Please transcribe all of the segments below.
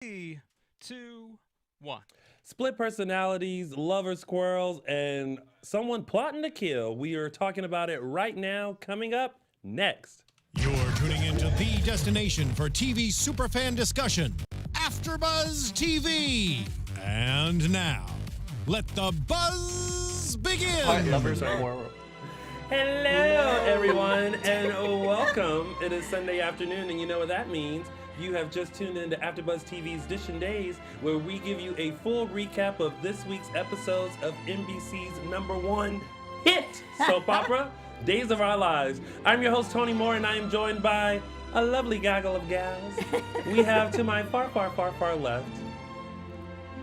3, 2, 1. Split personalities, lover squirrels, and someone plotting to kill. We are talking about it right now, coming up next. You're tuning into the destination for TV superfan discussion, AfterBuzz TV. And now, let the buzz begin. Lovers are more. Hello, everyone, and welcome. It is Sunday afternoon, and you know what that means. You have just tuned into AfterBuzz TV's Dishin Days, where we give you a full recap of this week's episodes of NBC's #1 hit soap opera, Days of Our Lives. I'm your host, Tony Moore, and I am joined by a lovely gaggle of gals. We have to my far, far, far, far left.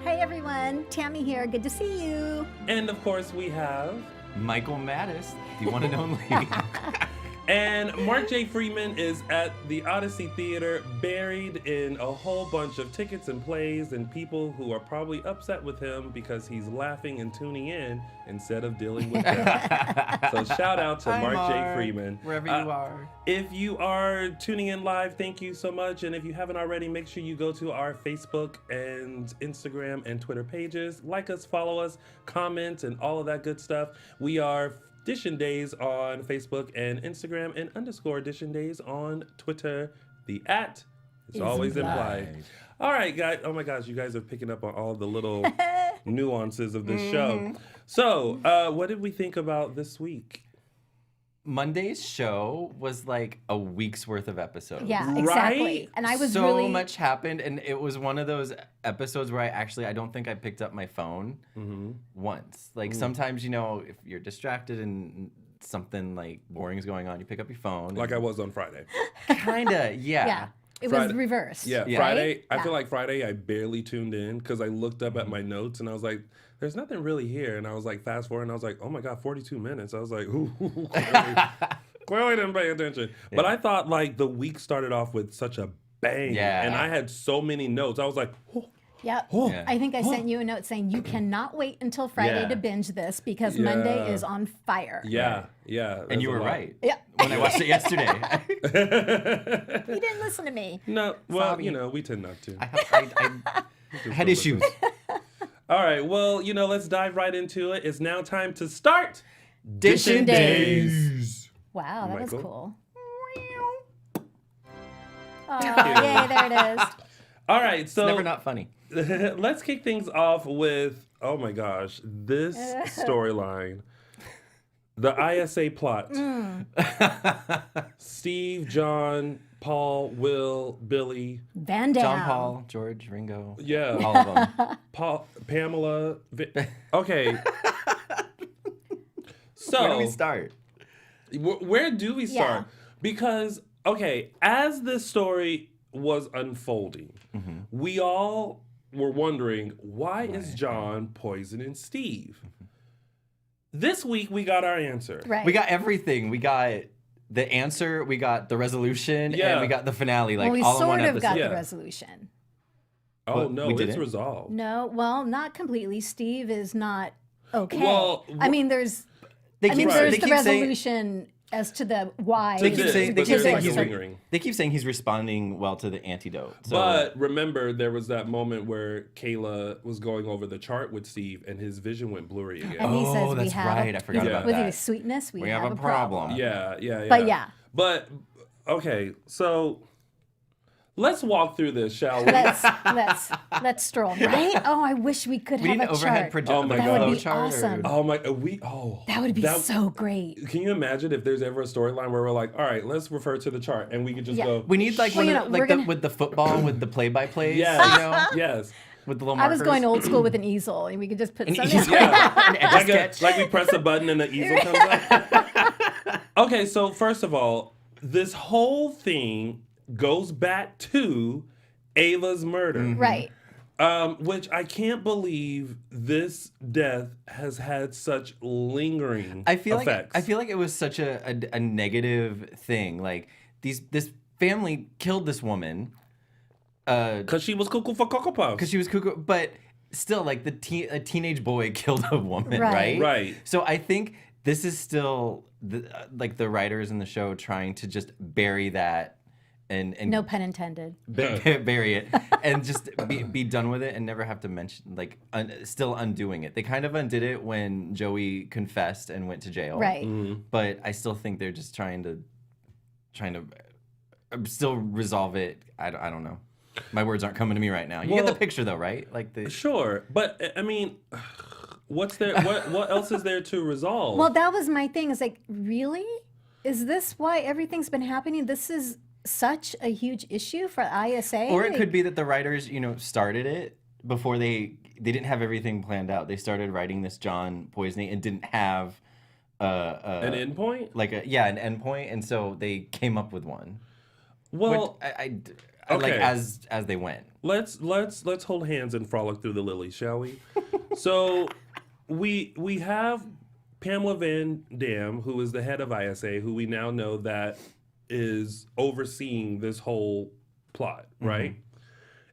Hey everyone, Tami here. Good to see you. And of course, we have Michael Mattis, the one and only. And Mark J. Freeman is at the Odyssey Theater, buried in a whole bunch of tickets and plays and people who are probably upset with him because he's laughing and tuning in instead of dealing with them. So shout out to Hi, Mark J. Mark, Freeman. wherever you are. If you are tuning in live, thank you so much. And if you haven't already, make sure you go to our Facebook and Instagram and Twitter pages. Like us, follow us, comment, and all of that good stuff. We are Dishin Days on Facebook and Instagram, and _Dishin Days on Twitter. The @, it's always implied. All right, guys. Oh my gosh, you guys are picking up on all the little nuances of this show. So, what did we think about this week? Monday's show was like a week's worth of episodes. Yeah, exactly. Right? And I was so really much happened, and it was one of those episodes where I don't think I picked up my phone once. Like sometimes, you know, if you're distracted and something like boring is going on, you pick up your phone. Like I was on Friday. Kinda, yeah. Yeah. It Friday- was reversed. Yeah, Yeah. Friday. Right? I Yeah. feel like Friday I barely tuned in because I looked up at my notes and I was like, there's nothing really here. And I was like, fast forward, and I was like, oh my God, 42 minutes. I was like, ooh, clearly didn't pay attention. But I thought like the week started off with such a bang. Yeah. And I had so many notes. I was like, oh, Yep. Oh. Yeah. I think I sent you a note saying you cannot wait until Friday Yeah. to binge this because Yeah. Monday is on fire. yeah, yeah. And you there's a were lot. right. Yeah. When I watched it yesterday. You didn't listen to me. No, well, Sorry. you know, we tend not to. I had issues. All right, well, you know, let's dive right into it. It's now time to start Dishin Days. Wow, that Michael? was cool. Oh, yay, there it is. All right, so Never not funny. let's kick things off with, oh my gosh, this storyline. The ISA plot. Steve, John, Paul, Will, Billy, Van Dam. John Paul, George, Ringo. yeah, All of them. Paul, Pamela. Okay. So, Where do we start? Where do we start? Yeah. Because, okay, as this story was unfolding, we all were wondering, why is John poisoning Steve? This week, we got our answer. Right. We got everything. We got the answer, we got the resolution, Yeah. and we got the finale, like well, we all in one sort of episode. got Yeah. the resolution. Oh, Well, no, we it's didn't. resolved. No, well, not completely. Steve is not okay. Well, I mean, there's They there's they the keep saying, resolution as to the why. They keep saying- they but keep there's saying like a he's lingering. they keep saying he's responding well to the antidote. So, But remember, there was that moment where Kayla was going over the chart with Steve, and his vision went blurry again. And he says oh, we that's have right. I forgot Yeah. about with that. his sweetness, we have have a problem. Yeah, yeah, yeah. But yeah. But okay, so let's walk through this, shall we? Let's stroll, right? Oh, I wish we could We have need a an overhead chart. projector. Oh my That would God. be awesome. Oh my, That would be so great. Can you imagine if there's ever a storyline where we're like, all right, let's refer to the chart, and we could just Yeah. go. We need like Well, one you of, know, like we're the, gonna- with the football with the play-by-plays. Yes, You know, yes. with the little I markers. was going old school with an easel, and we could just put An something. easel. Yeah. An like, etch-a-sketch. like we press a button and the easel comes up. Okay, so first of all, this whole thing goes back to Ava's murder, Right. which I can't believe this death has had such lingering effects. I feel like it was such a negative thing. Like this family killed this woman Because she was cuckoo for Cocoa Puffs. because she was cuckoo, but still, like a teenage boy killed a woman, Right. right? Right. So I think this is still like the writers in the show trying to just bury that and No pun intended. bury it and just be done with it and never have to mention still undoing it. They kind of undid it when Joey confessed and went to jail. Right. But I still think they're just trying to still resolve it. I don't know. My words aren't coming to me right now. You get the picture though, right? Like Sure, but I mean, what's there? What else is there to resolve? Well, that was my thing. It's like, really? Is this why everything's been happening? This is such a huge issue for ISA? Or it could be that the writers, started it before they didn't have everything planned out. They started writing this John poisoning and didn't have an endpoint? An endpoint, and so they came up with one. Well, I okay. like as they went. Let's hold hands and frolic through the lilies, shall we? So we have Pamela Van Dam, who is the head of ISA, who we now know that is overseeing this whole plot, right?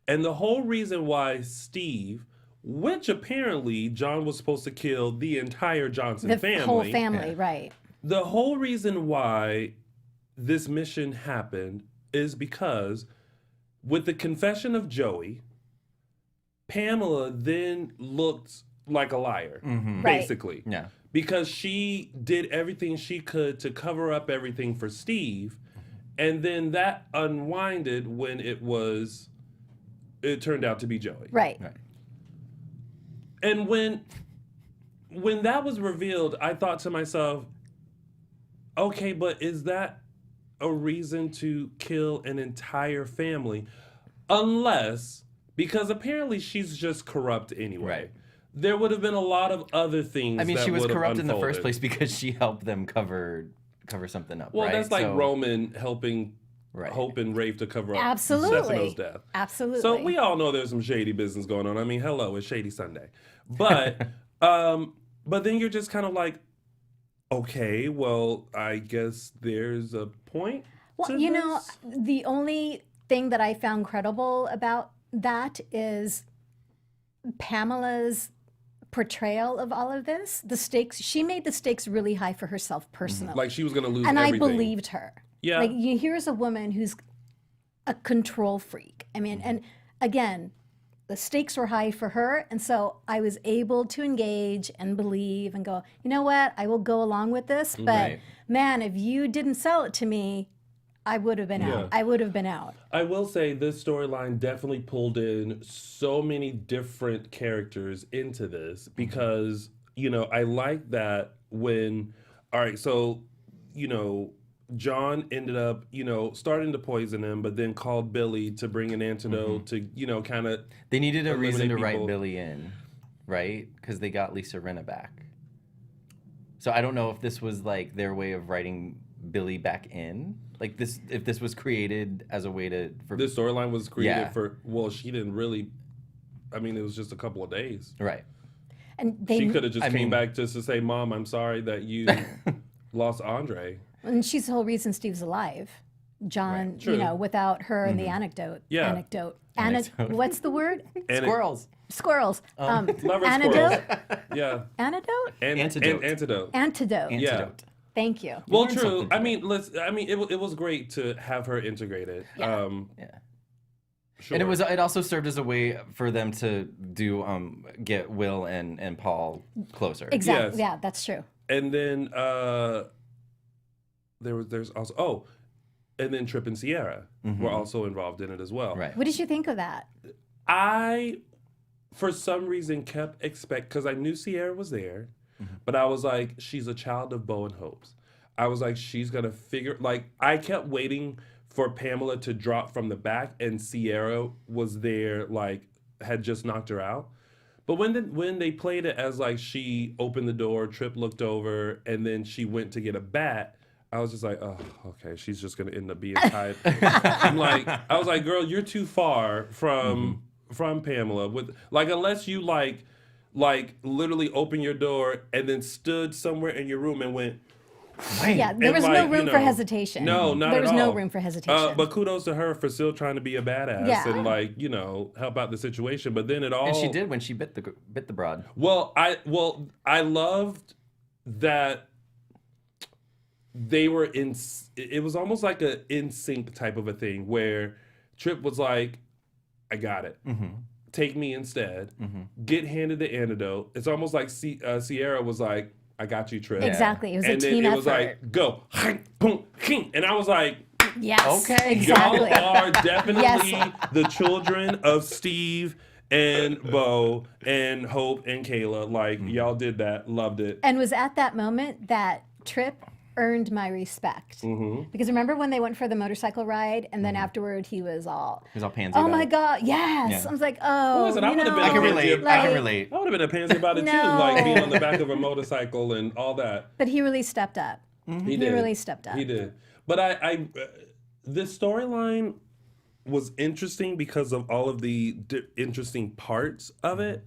And the whole reason why Steve, which apparently John was supposed to kill the entire Johnson family. The whole family, right. The whole reason why this mission happened is because with the confession of Joey, Pamela then looked like a liar, basically. Right. Yeah. Because she did everything she could to cover up everything for Steve, and then that unwinded when it turned out to be Joey. Right. And when that was revealed, I thought to myself, okay, but is that a reason to kill an entire family? Unless, because apparently she's just corrupt anyway. Right. There would have been a lot of other things. I mean, that she was would have corrupt in the first unfolded. place because she helped them cover something up. Well, right? that's like So- Roman helping Right. Hope and Rafe to cover up Absolutely. Stefano's death. Absolutely. So we all know there's some shady business going on. I mean, hello, it's Shady Sunday. But but then you're just kind of like, okay, well, I guess there's a point. Well, to you know, this? the only thing that I found credible about that is Pamela's portrayal of all of this. The stakes, she made the stakes really high for herself personally. Like she was going to lose and everything. I believed her. Yeah. Like, here's a woman who's a control freak. I mean, and again, the stakes were high for her. And so I was able to engage and believe and go, you know what? I will go along with this. But Right. man, if you didn't sell it to me, I would have been out. I would have been out. I will say this storyline definitely pulled in so many different characters into this because, I like that when, all right, so, John ended up, starting to poison him, but then called Billy to bring an antidote to, kind of. They needed a reason to eliminate write people. Billy in, right? Because they got Lisa Rinna back. So I don't know if this was like their way of writing Billy back in. Like this, if this was created as a way for This storyline was created Yeah. for, well, she didn't really, I mean, it was just a couple of days. right. And they, She could have just I came mean- back just to say, Mom, I'm sorry that you lost Andre. and she's the whole reason Steve's alive. John, True. without her and the anecdote. Yeah. Anecdote. Anecdote. What's the word? And Squirrels. Squirrels. Lover Antidote? squirrels. Yeah. Antidote? Antidote. Antidote. Antidote. Yeah. Antidote. Thank you. Well, learn true. something I today. mean, it was great to have her integrated. Yeah. Yeah. Sure. And it also served as a way for them to get Will and Paul closer. Exactly. Yes. Yeah, that's true. And then there's also and then Trip and Sierra were also involved in it as well. Right. What did you think of that? I, for some reason, kept because I knew Sierra was there, but I was like, she's a child of Bo and Hope's. I was like, she's gonna figure. Like, I kept waiting for Pamela to drop from the back, and Sierra was there, like, had just knocked her out. But when they played it as like she opened the door, Trip looked over, and then she went to get a bat. I was just like, oh, okay, she's just gonna end up being tied. I was like, girl, you're too far from Pamela. With like, unless you like literally open your door and then stood somewhere in your room and went. Yeah, there And was no like, room for hesitation. No, not There at was all. no room for hesitation. But kudos to her for still trying to be a badass Yeah. and help out the situation. But then it all And she did when she bit the broad. I loved that. they were it was almost like a in sync type of a thing where Trip was like, I got it. Take me instead. Get handed the antidote. It's almost like Sierra was like, I got you, Trip. Exactly. It was And a then team it effort. was like, go. Boom. And I was like, Yes. Okay. Exactly. y'all are definitely Yes. the children of Steve and Bo and Hope and Kayla. Like, y'all did that. Loved it. And was at that moment that Trip earned my respect. Because remember when they went for the motorcycle ride and then afterward he was all, pansy. oh about my it. God, yes. Yeah. I was like, oh, Listen, I you would have know, been I can relate. I can like- relate. I would have been a pansy about it too, No. like being on the back of a motorcycle and all that. But he really stepped up. He did. really stepped up. He did. But this storyline was interesting because of all of the interesting parts of it.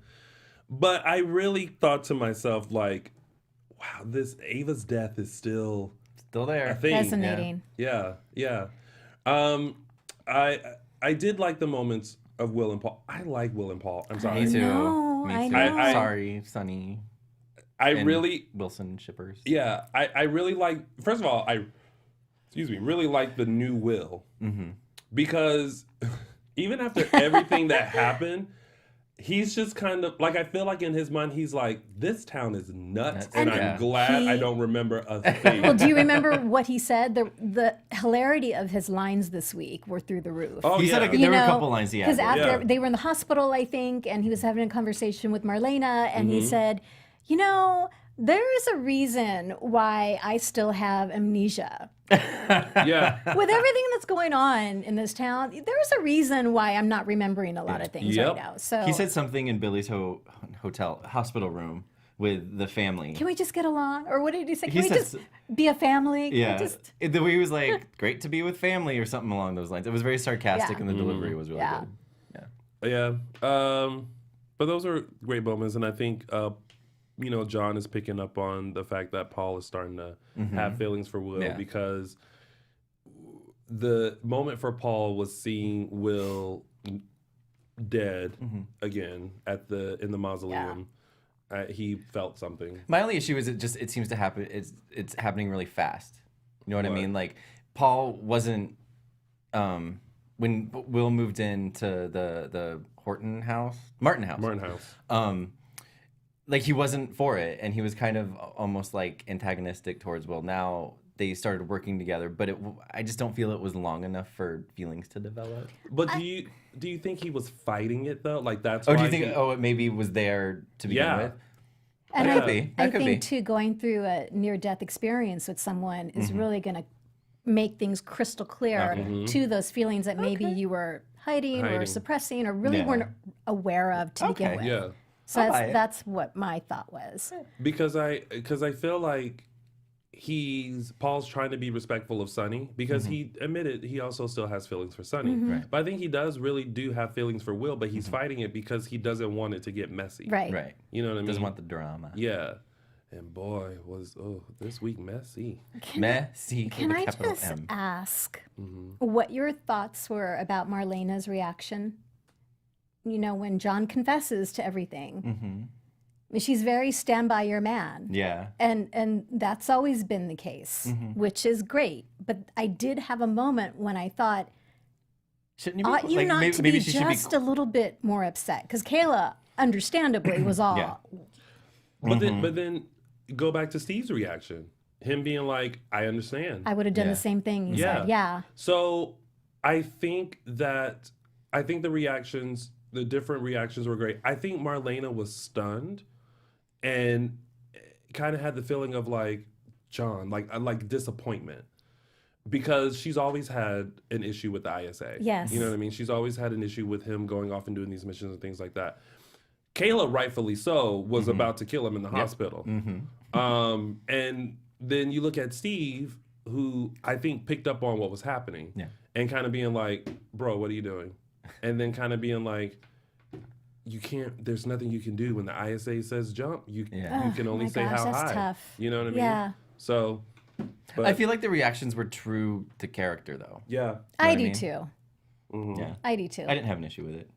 But I really thought to myself, like, wow, this Ava's death is still Still there. a thing. Fascinating. Yeah. I did like the moments of Will and Paul. I like Will and Paul. I'm sorry. Me too. know, Me I too. know. Sorry, Sonny. I and really, Wilson shippers. yeah, I really like, first of all, really like the new Will. Because even after everything that happened, he's just kind of, like, I feel like in his mind, he's like, this town is nuts, and Yeah. I'm glad I He- don't remember a thing. Well, do you remember what he said? The hilarity of his lines this week were through the roof. Oh, He yeah. said there were a couple lines he had. Because after Yeah. they were in the hospital, I think, and he was having a conversation with Marlena, and he said, you know, there is a reason why I still have amnesia. Yeah. With everything that's going on in this town, there's a reason why I'm not remembering a lot of things Yep. right now. So He said something in Billy's hospital room with the family. can we just get along? Or what did he say? Can He we says- just be a family? Can we Yeah, just... the way he was like, "Great to be with family" or something along those lines. It was very sarcastic, Yeah. and the delivery was really Yeah. good. Yeah. But those are great moments, and I think John is picking up on the fact that Paul is starting to have feelings for Will, Yeah. because the moment for Paul was seeing Will dead again in the mausoleum. He felt something. My only issue is it seems to happen. It's happening really fast. You know what I What? mean? Like Paul wasn't when Will moved into the Martin house. Like he wasn't for it, and he was kind of almost like antagonistic towards Will. Now they started working together, but I just don't feel it was long enough for feelings to develop. But do you think he was fighting it though? Like that's Or why do you think he- it maybe was there to begin Yeah. with? And That I, could be. I That could think be. too, going through a near-death experience with someone is really going to make things crystal clear to those feelings that maybe you were hiding or Hiding. suppressing or really Yeah. weren't aware of to begin Okay. with. Yeah. So I'll buy it. that's what my thought was. Because I feel like Paul's trying to be respectful of Sonny, because he admitted he also still has feelings for Sonny. Right. But I think he do have feelings for Will, but he's fighting it because he doesn't want it to get messy. Right. Right. You know what I mean? Doesn't want the drama. Yeah. And boy, was this week messy. Messy. Can with a I capital just M. ask what your thoughts were about Marlena's reaction? You know, when John confesses to everything. She's very stand by your man. Yeah. And that's always been the case, which is great. But I did have a moment when I thought, Shouldn't you be ought you like, not maybe, to maybe be she just a little bit more upset? Because Kayla, understandably, was all, Yeah. But then go back to Steve's reaction. Him being like, I understand. I would have done Yeah. the same thing. He Yeah. said, yeah. So I think the different reactions were great. I think Marlena was stunned and kind of had the feeling of like John, like disappointment, because she's always had an issue with the ISA. Yes. You know what I mean? She's always had an issue with him going off and doing these missions and things like that. Kayla, rightfully so, was about to kill him in the hospital. And then you look at Steve, who I think picked up on what was happening, and kind of being like, bro, what are you doing? And then kind of being like, you can't, there's nothing you can do when the ISA says jump. You can only my say gosh, how that's high. tough. You know what I mean? Yeah. So, but, I feel like the reactions were true to character, though. yeah. I what do I mean? too. Yeah. I do too. I didn't have an issue with it.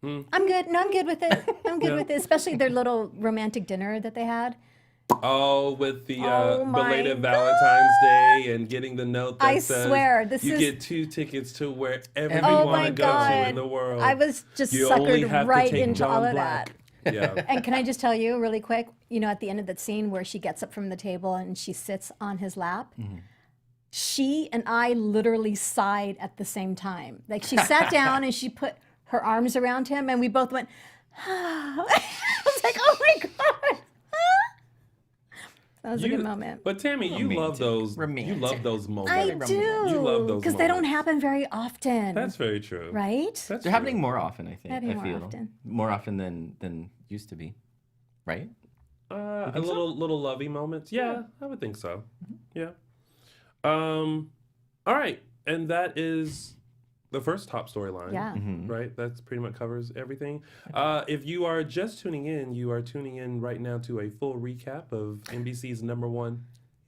I'm good. No, I'm good with it. I'm good with it. Especially their little romantic dinner that they had. Oh, with the Oh my belated God. Valentine's Day and getting the note that I says swear, this you is- get 2 tickets to wherever you Oh want my to go to God. in the world. I was just You only suckered have right to take into John all of Black. Yeah. And can I just tell you really quick, at the end of that scene where she gets up from the table and she sits on his lap, she and I literally sighed at the same time. Like she sat down and she put her arms around him and we both went, I was like, oh my God. That was a good moment. But Tammy, you love those. You love those moments. I You love do, those because they don't moments. happen very often. That's very true. right? That's They're true. happening more often, I think. Happening I more feel often. more often than used to be, right? A little lovey moments. Yeah, I would think so. Yeah. All right, and that is the first top storyline. Yeah. Right. That's pretty much covers everything. If you are just tuning in, you are tuning in right now to a full recap of NBC's #1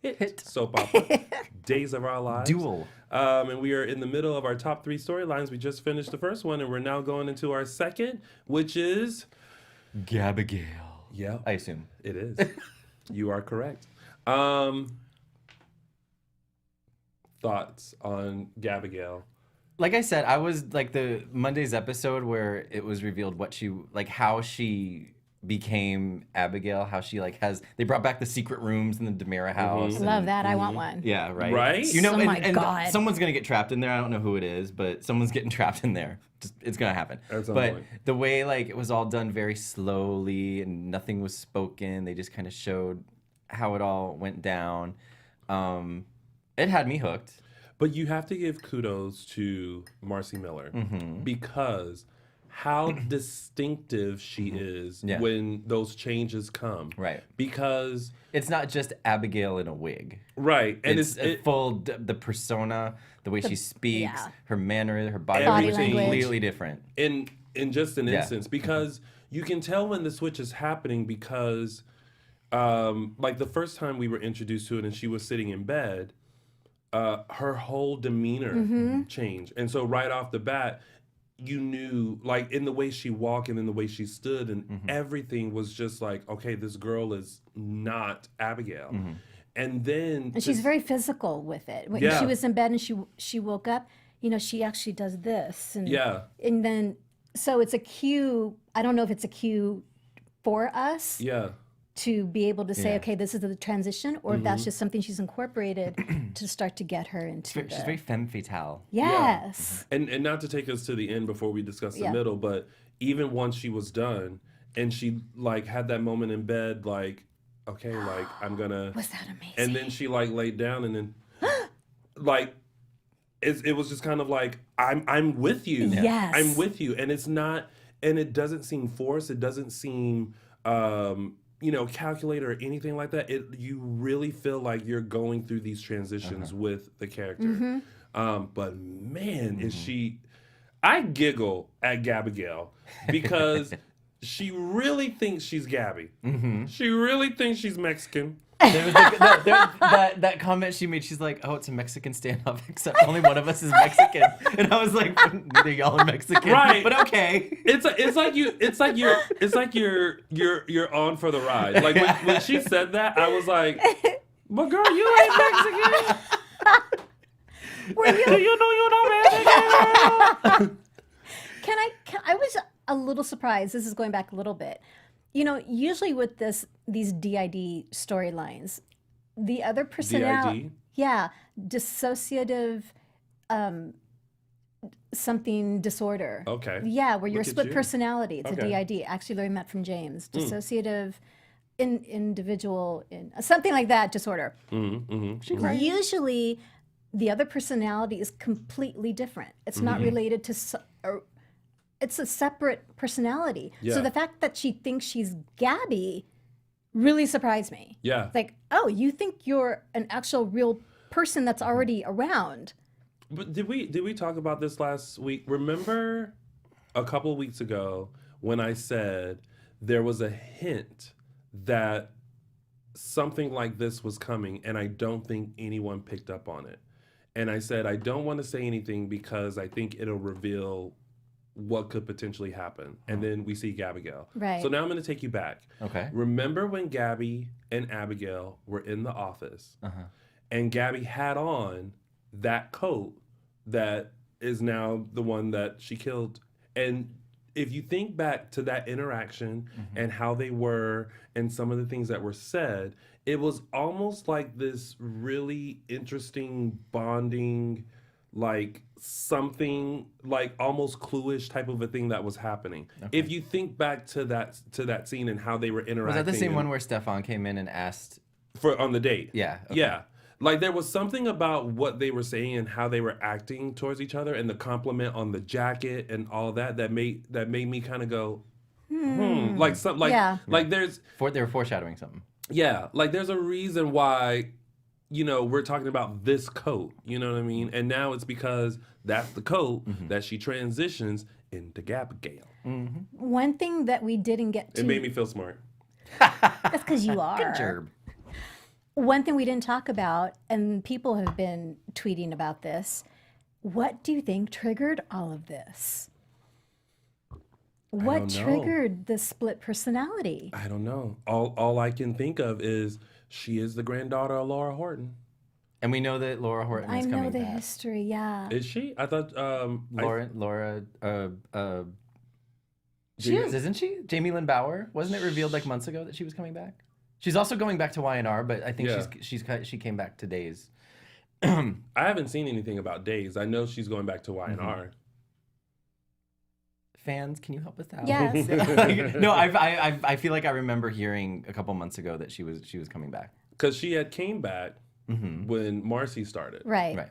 hit soap opera, Days of Our Lives. Duel. And we are in the middle of our top 3 storylines. We just finished the first one, and we're now going into our second, which is Gabigail. yeah, I assume. it is. You are correct. Thoughts on Gabigail? Like I said, I was like the Monday's episode where it was revealed how she became Abigail, how she they brought back the secret rooms in the Demira house. and- Love that. I want one. Yeah, right. Right? Oh my and God. someone's gonna get trapped in there. I don't know who it is, but someone's getting trapped in there. It's gonna happen. At some But point. the way it was all done very slowly and nothing was spoken, they just kind of showed how it all went down. It had me hooked. But you have to give kudos to Marcy Miller because how distinctive she is Yeah. when those changes come. Right. Because It's not just Abigail in a wig. right, and It's a the persona, the way she speaks, yeah. her manner, her body Body language, language. completely different. in just an Yeah. instance because you can tell when the switch is happening because like the first time we were introduced to it and she was sitting in bed, her whole demeanor changed, and so right off the bat you knew, like in the way she walked and in the way she stood and everything was just like, okay, this girl is not Abigail. And then And she's very physical with it. When Yeah. she was in bed and she woke up, she actually does this. And, Yeah. And then, so it's a cue. I don't know if it's a cue for us yeah. to be able to say, Yeah. okay, this is the transition, or if that's just something she's incorporated to start to get her into She's very femme fatale. Yes. And not to take us to the end before we discuss the Yeah. middle, but even once she was done and she had that moment in bed, like, okay, like I'm gonna. Was that amazing? And then she laid down and then it was just kind of like I'm with you. Yes. I'm with you, and it's not, and it doesn't seem forced. It doesn't seem calculated or anything like that. You really feel like you're going through these transitions with the character. But man, is she? I giggle at Gabigail because she really thinks she's Gabby. She really thinks she's Mexican. There was that comment she made. She's like, "Oh, it's a Mexican standoff, except only one of us is Mexican." And I was like, "Neither y'all are Mexican, Right. But okay." It's like you're on for the ride. Like when she said that, I was like, "But girl, you ain't Mexican. Do you know you're not Mexican?" I was a little surprised. This is going back a little bit. Usually with these DID storylines, the other personality, dissociative, something disorder. Okay. Yeah, where you're Look at split you. personality. It's Okay. a DID. Actually learned that from James. Dissociative, individual, something like that disorder. Usually, the other personality is completely different. It's not related to. It's a separate personality. Yeah. So the fact that she thinks she's Gabby really surprised me. Yeah. It's like, oh, you think you're an actual real person that's already around. But did we talk about this last week? Remember a couple of weeks ago when I said there was a hint that something like this was coming, and I don't think anyone picked up on it. And I said I don't want to say anything because I think it'll reveal what could potentially happen. And then we see Gabigail. Right. So now I'm going to take you back. Okay. Remember when Gabby and Abigail were in the office and Gabby had on that coat that is now the one that she killed. And if you think back to that interaction and how they were and some of the things that were said, it was almost like this really interesting bonding, like something like almost Cluish type of a thing that was happening. Okay. If you think back to that scene and how they were interacting. Was that the same one where Stefan came in and asked for on the date? Yeah. Okay. Yeah. Like there was something about what they were saying and how they were acting towards each other and the compliment on the jacket and all that made me kind of go, like some like there's they were foreshadowing something. Yeah, like there's a reason why, we're talking about this coat, you know what I mean? And now it's because that's the coat that she transitions into Gabigail. One thing that we didn't get to... It made me feel smart. That's because you are. Good job. One thing we didn't talk about, and people have been tweeting about this, what do you think triggered all of this? What triggered the split personality? I don't know. All I can think of is she is the granddaughter of Laura Horton. And we know that Laura Horton is coming back. I know the history, yeah. Is she? I thought Laura She is, isn't she? Jamie Lynn Bauer? Wasn't it revealed like months ago that she was coming back? She's also going back to YNR, but I think she came back to Days. I haven't seen anything about Days. I know she's going back to YNR. Fans, can you help us out? Yes. No, I feel like I remember hearing a couple months ago that she was coming back. Because she had came back when Marcy started. Right.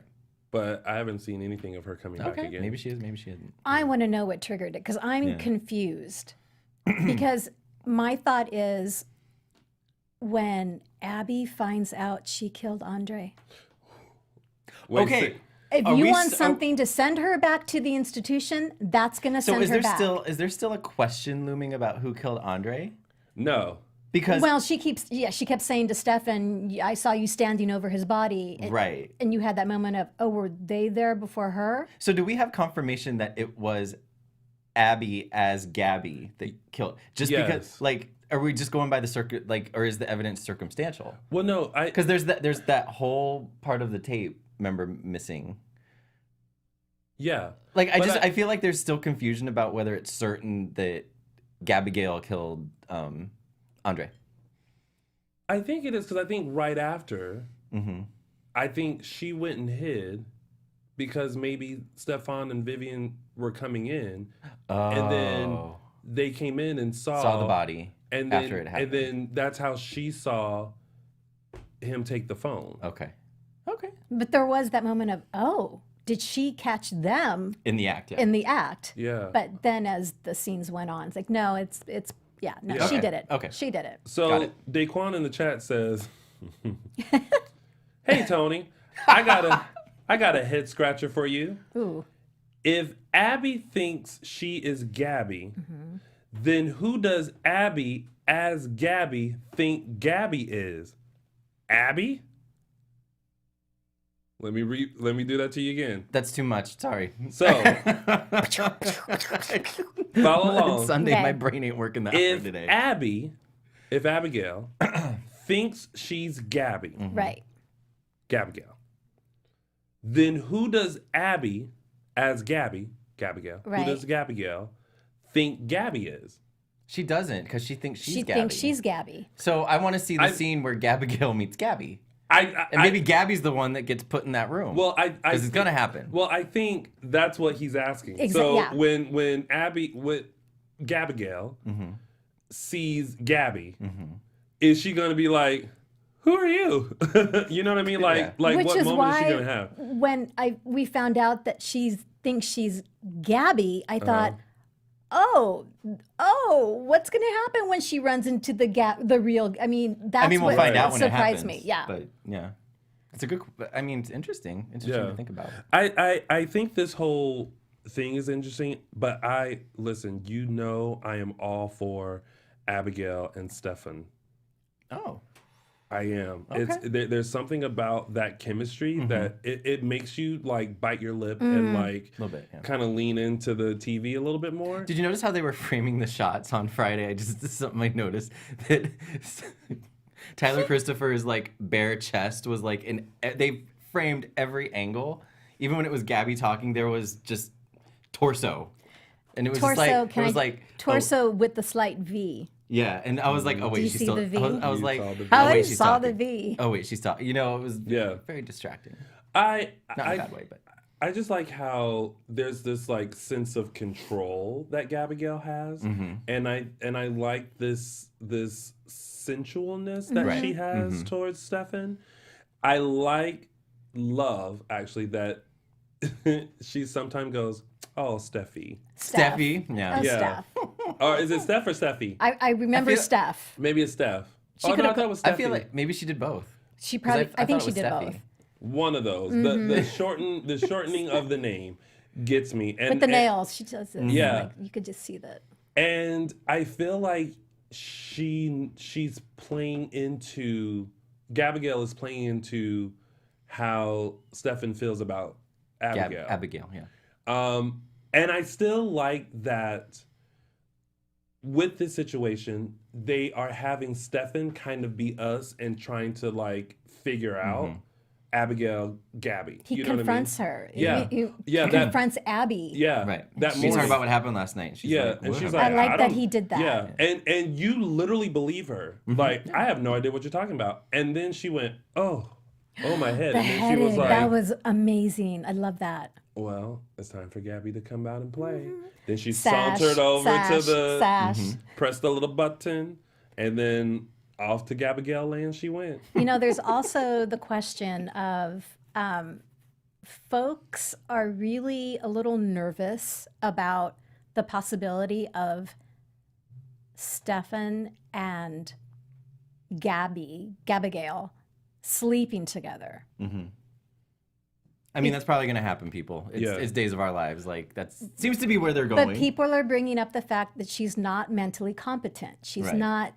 But I haven't seen anything of her coming back again. Maybe she is, maybe she isn't. I want to know what triggered it because I'm confused. Because my thought is when Abby finds out she killed Andre. Wait, If you want something to send her back to the institution, that's going to send her back. Is there still a question looming about who killed Andre? No. Because she kept saying to Stefan, I saw you standing over his body. Right. And you had that moment of, were they there before her? So do we have confirmation that it was Abby as Gabby that killed? Just because, like, are we just going by the circuit, like, or is the evidence circumstantial? Well, no, because there's that whole part of the tape, remember, missing. Yeah. Like, I feel like there's still confusion about whether it's certain that Gabigail killed Andre. I think it is because I think right after, I think she went and hid because maybe Stefan and Vivian were coming in, and then they came in and saw the body after it happened. And then that's how she saw him take the phone. Okay. But there was that moment of, did she catch them in the act? Yeah. In the act. Yeah. But then as the scenes went on, it's like, no, she did it. Okay. She did it. So Daquan in the chat says, "Hey Tony, I got a head scratcher for you. Ooh. If Abby thinks she is Gabby, then who does Abby as Gabby think Gabby is? Abby?" Let me do that to you again. That's too much. Sorry. So follow along. It's Sunday. My brain ain't working that hard today. If Abigail thinks she's Gabby, right? Gabigail. Then who does Abby as Gabigail? Right. Who does Gabigail think Gabby is? She doesn't, because she thinks she's Gabby. She thinks she's Gabby. So I want to see the scene where Gabigail meets Gabby. And maybe Gabby's the one that gets put in that room. Well, because it's gonna happen. Well, I think that's what he's asking. Exactly. So when Gabigail sees Gabby, is she gonna be like, "Who are you?" You know what I mean? Like Which what is moment is she why gonna have? When we found out that she thinks she's Gabby, I thought, what's going to happen when she runs into the real? I mean, that's we'll find out when it happens. Surprised me. Yeah, but yeah, it's a good. I mean, it's interesting to think about. I think this whole thing is interesting, but I am all for Abigail and Stefan. Oh, I am. Okay. There's something about that chemistry that it makes you like bite your lip and like A little bit, yeah. kind of lean into the TV a little bit more. Did you notice how they were framing the shots on Friday? This is something I noticed that Tyler Christopher's like bare chest was like they framed every angle. Even when it was Gabby talking, there was just torso, and it was Torso, just like torso with the slight V. Yeah, and I was like, oh wait, you she's see still. the V? I was You like, saw the V. oh I wait, she's saw talking. the V. Oh wait, she's talking. You know, it was Yeah. very distracting. Not Not in a bad way, but I just like how there's this like sense of control that Gabigail has, and I like this sensualness that Right. she has towards Stefan. I love actually that she sometimes goes, "Oh, Steffi," Steffi, yeah. Oh, Yeah. Steph. or is it Steph or Steffi? I remember I feel- Steph. Maybe it's Steph. She Oh no, could've I thought it was Steffi. I feel like maybe she did both. She 'Cause probably. I think thought she it was did Steffi. both. one of those. The shortening of the name gets me. And With the nails, she does this. Yeah. Like, you could just see that. And I feel like she's playing into Gabigail is playing into how Stefan feels about Abigail. Abigail, yeah. And I still like that with this situation, they are having Stefan kind of be us and trying to like figure out Abigail, Gabby. He You know what I mean? confronts her. Yeah. He Yeah, that- confronts Abby. Yeah. Right. That She's morning. talking about what happened last night. She's Yeah, like, and what she's happened? like, I like that don't- he did that. Yeah, and you literally believe her. Like, I have no idea what you're talking about. And then she went, oh my head. The And then headed, she was like, that was amazing. I love that. well, it's time for Gabby to come out and play. Then she Sash, sauntered over to sash, the, sash. pressed the little button, and then off to Gabigail land she went. You know, there's also the question of folks are really a little nervous about the possibility of Stefan and Gabigail sleeping together. I mean, that's probably going to happen, people. It's, Yeah. it's Days of Our Lives. Like, that seems to be where they're going. But people are bringing up the fact that she's not mentally competent. She's Right. not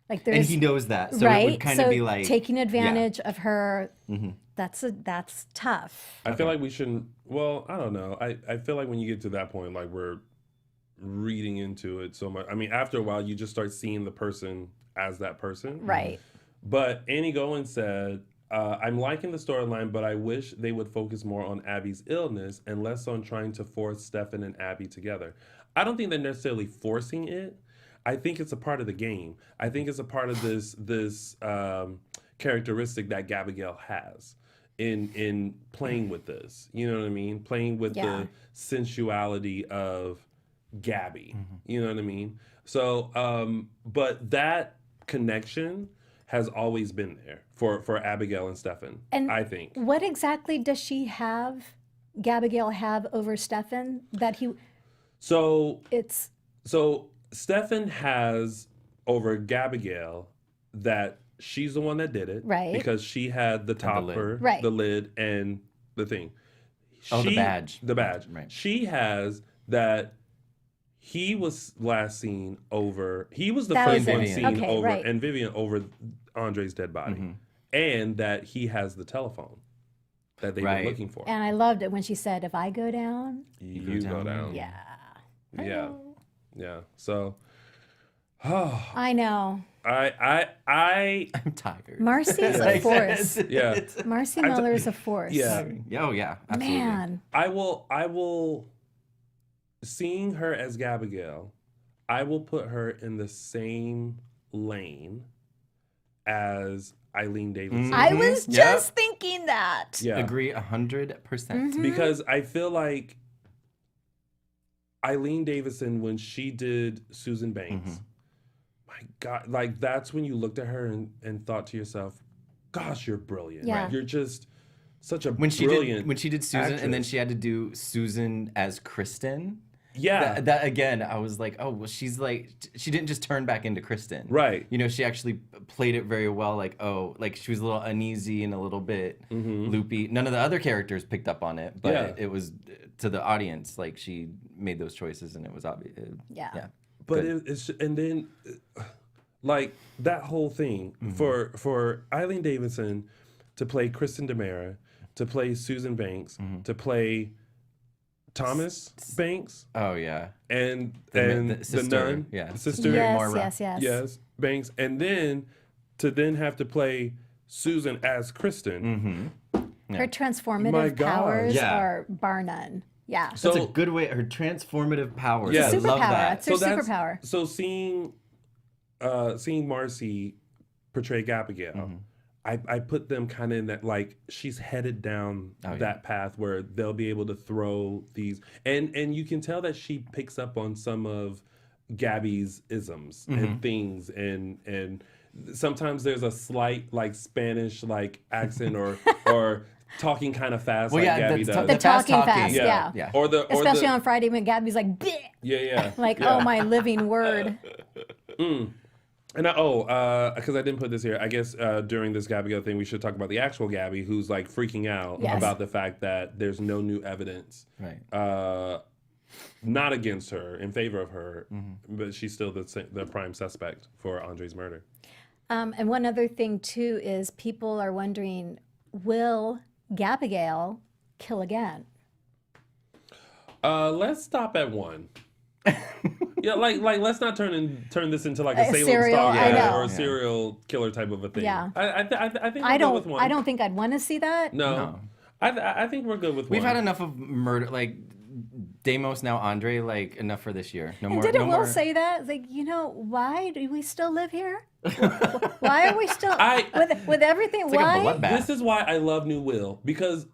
like there's and he knows that. So right. it would kind so of be like taking advantage of her. Mm-hmm. That's tough. I feel like we shouldn't, well, I don't know. I feel like when you get to that point, like we're reading into it so much. I mean, after a while, you just start seeing the person as that person. Right. But Annie Gowen said, I'm liking the storyline, but I wish they would focus more on Abby's illness and less on trying to force Stefan and Abby together. I don't think they're necessarily forcing it. I think it's a part of the game. I think it's a part of this characteristic that Gabigail has in playing with this. You know what I mean? Playing with Yeah. the sensuality of Gabby. You know what I mean? So, but that connection has always been there for Abigail and Stefan, And I think. What exactly does Gabigail have over Stefan that So it's Stefan has over Gabigail that she's the one that did it. Right. Because she had the topper, Right. the lid, and the thing. Oh, the badge. The badge. Right. She has that he was last seen over, he was the That first was one it. seen Okay, over, right. and Vivian over Andre's dead body. Mm-hmm. And that he has the telephone that they Right. were looking for. and I loved it when she said, "If I go down, You go down. yeah, Yeah. Yeah. So, I know." I'm tired. Marcy's a force. yeah. Marcy Miller is a force. Yeah. Oh, yeah. Absolutely. Man, I will, seeing her as Gabigail, I will put her in the same lane as Eileen Davidson. I was Yeah. just thinking that. Yeah. Agree 100%. Mm-hmm. Because I feel like Eileen Davidson, when she did Susan Banks, my God, like that's when you looked at her and thought to yourself, gosh, you're brilliant. Yeah. You're just such a When she brilliant did Susan, and then actress. she had to do Susan as Kristen. Yeah. That again, I was like, oh, well, she's like, she didn't just turn back into Kristen. Right. You know, she actually played it very well. Like, oh, like she was a little uneasy and a little bit loopy. None of the other characters picked up on it, but Yeah. it was to the audience. Like she made those choices, and it was obvious. Yeah. Yeah. But Good. it's and then like that whole thing for Eileen Davidson to play Kristen DeMera, to play Susan Banks, to play Thomas Banks. Oh yeah. And The the sister, nun, yeah. sister, Yes. yes, Banks, and then to have to play Susan as Kristen. Her My transformative gosh. powers Yeah. are bar none. Yeah. So That's a good way. Her transformative powers. Yeah. I Superpower. love that. It's her that's- superpower. So seeing Marcy portray Abigail, I put them kind of in that, like, she's headed down that path where they'll be able to throw these, and you can tell that she picks up on some of Gabby's isms and things, and sometimes there's a slight like Spanish like accent or talking kind of fast like Gabby does. The fast talking fast, yeah. Yeah. Or the Especially on Friday when Gabby's like, bleh, yeah. like, oh my living word. And because I didn't put this here, I guess during this Gabby thing, we should talk about the actual Gabby, who's like freaking out Yes. about the fact that there's no new evidence, Right. not against her, in favor of her, but she's still the prime suspect for Andre's murder. And one other thing too is people are wondering, will Gabigail kill again? Let's stop at one. Yeah, like let's not turn this into like a Salem serial, stalker I know. or a serial killer type of a thing. Yeah. I think we're I good with one. don't think I'd want to see that. No. I think we're good with one. We've had enough of murder, like Deimos, now Andre, like enough for this year. No And more. didn't no Will more. say that? It's like, why do we still live here? Why are we still with everything? It's like why? a bloodbath. This is why I love New Will, because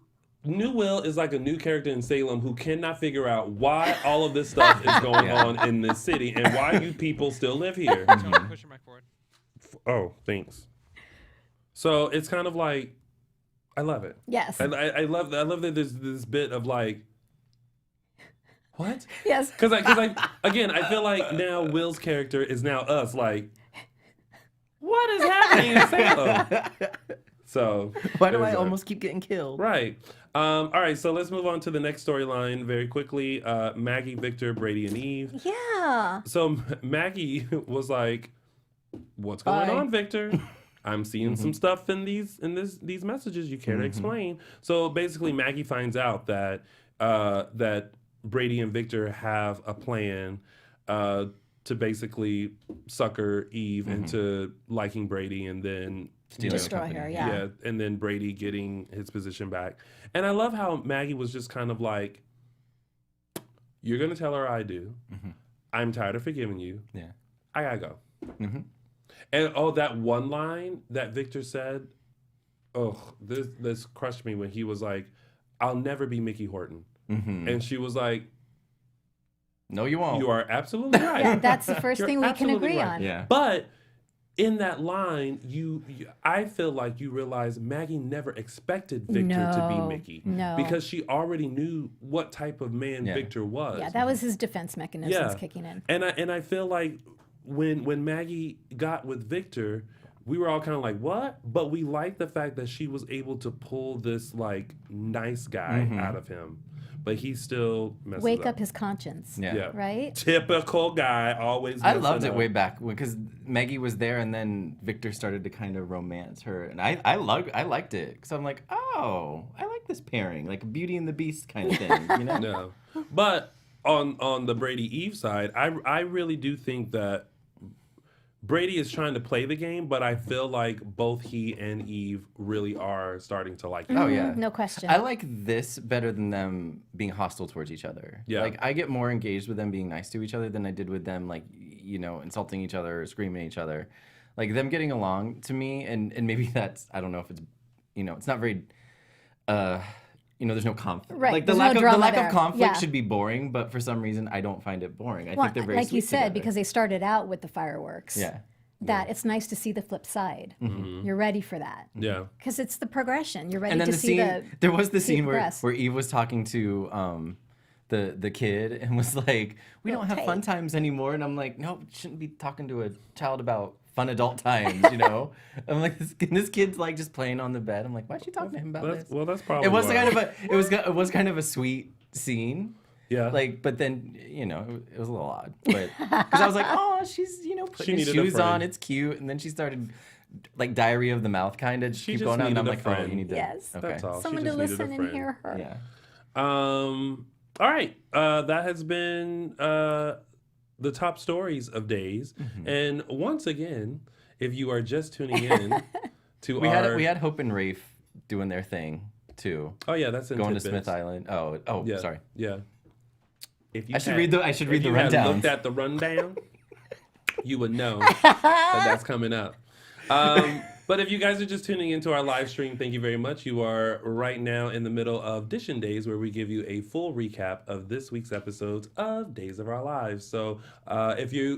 New Will is like a new character in Salem who cannot figure out why all of this stuff is going on in this city and why you people still live here. Tony, push your mic forward. Oh, thanks. So it's kind of like, I love it. Yes. I love that there's this bit of like, what? Yes. Because I feel like now Will's character is now us. Like, what is happening in Salem? So Why do there's I that. almost keep getting killed? Right. All right. So let's move on to the next storyline very quickly. Maggie, Victor, Brady, and Eve. Yeah. So Maggie was like, "What's going Bye. on, Victor? I'm seeing some stuff in these messages. You care to explain?" So basically, Maggie finds out that that Brady and Victor have a plan to basically sucker Eve into liking Brady and then Destroy her. Yeah. and then Brady getting his position back. And I love how Maggie was just kind of like, "You're gonna tell her I do. I'm tired of forgiving you. Yeah. I gotta go." And that one line that Victor said, this crushed me when he was like, "I'll never be Mickey Horton," and she was like, No, you won't. "You are absolutely right." Yeah, that's the first You're thing we can absolutely agree right. on. Yeah. But in that line, I feel like you realize Maggie never expected Victor to be No, Mickey. no. Because she already knew what type of man Victor was. Yeah, that was his defense mechanisms kicking in. And I feel like when Maggie got with Victor, we were all kind of like, what? But we liked the fact that she was able to pull this like nice guy out of him. But he still messes Wake up his conscience. Yeah. Right? Typical guy, always I loved messing it up. way back because Maggie was there, and then Victor started to kind of romance her, and I liked it because I'm like, oh, I like this pairing, like a Beauty and the Beast kind of thing, you know? No. But on the Brady Eve side, I really do think that Brady is trying to play the game, but I feel like both he and Eve really are starting to like it. Oh yeah, No question. I like this better than them being hostile towards each other. Yeah. Like I get more engaged with them being nice to each other than I did with them like insulting each other or screaming at each other. Like them getting along to me, and maybe that's, I don't know if it's it's not very there's no conflict. Right, Like the there's no lack of drama there. conflict Yeah. should be boring, but for some reason I don't find it boring. I Well, think they're very like you sweet said, together. because they started out with the fireworks. Yeah. That it's nice to see the flip side. You're ready for that. Yeah. Because it's the progression. You're ready And then to the see scene, there was the see it scene progress. where Eve was talking to the kid and was like, "We don't have fun times anymore," and I'm like, "No, shouldn't be talking to a child about fun adult times," I'm like, this kid's like just playing on the bed. I'm like, why is she talking to him about this? Well, that's probably It was why. it was kind of a sweet scene. Yeah. Like, but then it was a little odd, but because I was like, oh, she's putting his needed a shoes on. friend. It's cute. And then she started like diarrhea of the mouth kind of. She Keep just going on. And I'm needed a like, oh, friend. you need to. Yes. Okay. That's all. Someone she to just needed a listen and friend. hear her. Yeah. All right. That has been the top stories of days. And once again, if you are just tuning in to We our... had Hope and Rafe doing their thing too. Oh, yeah, that's in Going to Tidbits. Smith Island. Oh, Yeah. sorry. Yeah. If you I should read the if you rundown. had looked at the rundown, you would know that that's coming up. But if you guys are just tuning into our live stream, thank you very much. You are right now in the middle of Dishin Days, where we give you a full recap of this week's episodes of Days of Our Lives. So if you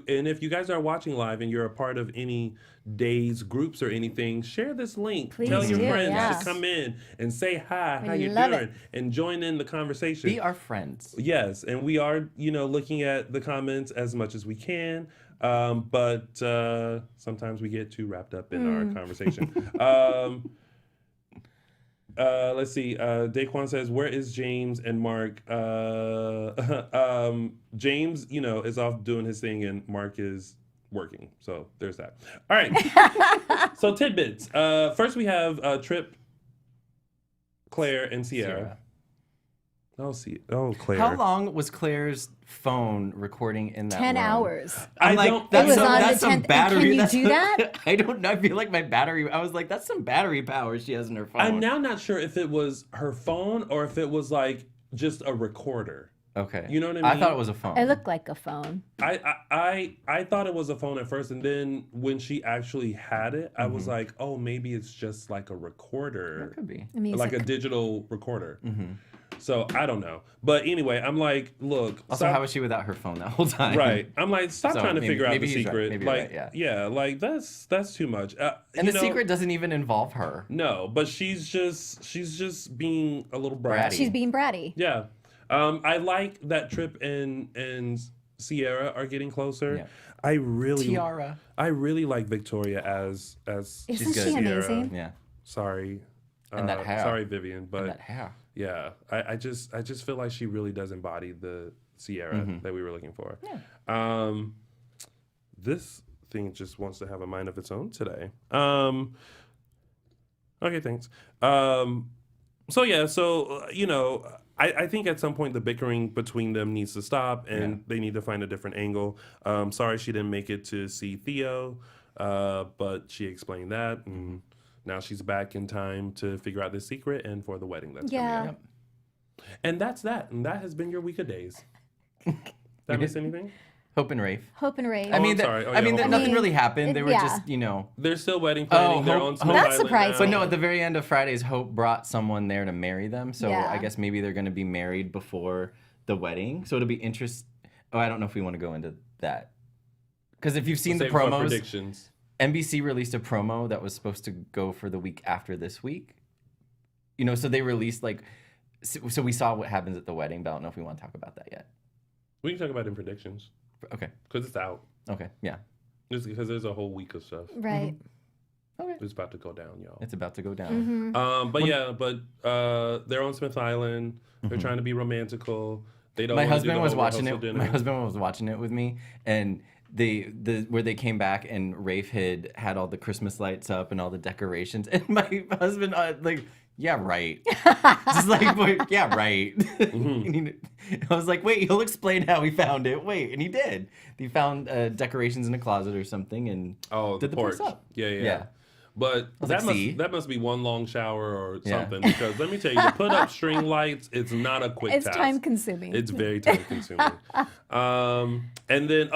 guys are watching live and you're a part of any Days groups or anything, share this link. Please Tell your do, friends yes. to come in and say hi, how We you love doing, it. and join in the conversation. Be our friends. Yes, and we are, looking at the comments as much as we can, but sometimes we get too wrapped up in our conversation. Let's see. Daquan says, "Where is James and Mark?" James, is off doing his thing, and Mark is working. So there's that. All right. So tidbits. First, we have Trip, Claire, and Sierra. Oh, Claire. How long was Claire's phone recording in that 10 room? hours. I'm I like, don't- that's It was some, on that's the some 10th. battery. Can you that's- do that? I don't know. I feel like my battery. I was like, that's some battery power she has in her phone. I'm now not sure if it was her phone or if it was like just a recorder. Okay. You know what I mean? I thought it was a phone. It looked like a phone. I thought it was a phone at first, and then when she actually had it, I was like, oh, maybe it's just like a recorder, It could be. Music. like a digital recorder. So I don't know, but anyway, I'm like, look, Also, stop- how was she without her phone that whole time? right? I'm like, stop So trying to maybe- figure out maybe the he's right. secret. Maybe you're Like, right, yeah. like that's too much. And the secret doesn't even involve her. No, but she's just being a little bratty. She's being bratty. Yeah. I like that Trip and Sierra are getting closer. Yeah. I really Tiara. I really like Victoria as Isn't good. she amazing? Yeah. Sorry. And that hair. Sorry, Vivian, but And that hair. yeah, I just feel like she really does embody the Sierra that we were looking for. Yeah. This thing just wants to have a mind of its own today. Okay, thanks. So yeah, I think at some point the bickering between them needs to stop, and they need to find a different angle. Sorry she didn't make it to see Theo, but she explained that, and now she's back in time to figure out the secret and for the wedding that's coming Yeah. up. And that's that. And that has been your week of days. Did I miss anything? Hope and Rafe. Hope and Ray. I mean, sorry. Oh, I yeah, mean, Hope and nothing Rafe. really happened. They were Yeah. just, They're still wedding planning. They're on Small That's Island surprising. now. But no, at the very end of Fridays, Hope brought someone there to marry them. So Yeah. I guess maybe they're going to be married before the wedding. So it'll be interesting. Oh, I don't know if we want to go into that. Because if you've seen Save the it for promos, predictions. NBC released a promo that was supposed to go for the week after this week. So they released so we saw what happens at the wedding, but I don't know if we want to talk about that yet. We can talk about it in predictions Okay. because it's out. Okay. Yeah. Just because there's a whole week of stuff. Right. Okay. It's about to go down, y'all. It's about to go down. But they're on Smith Island. They're trying to be romantical. They don't. My wanna do the husband was whole watching rehearsal it. dinner. My husband was watching it with me, and where they came back and Rafe had all the Christmas lights up and all the decorations, and my husband yeah, right. Just like, yeah, right. And I was like, wait, he'll explain how he found it. Wait, and he did. He found decorations in a closet or something, and the did the porch. place up. Yeah. But was that like, see? must be one long shower or Yeah. something, because let me tell you, to put up string lights, it's not a quick It's task. time consuming. It's very time consuming. And then,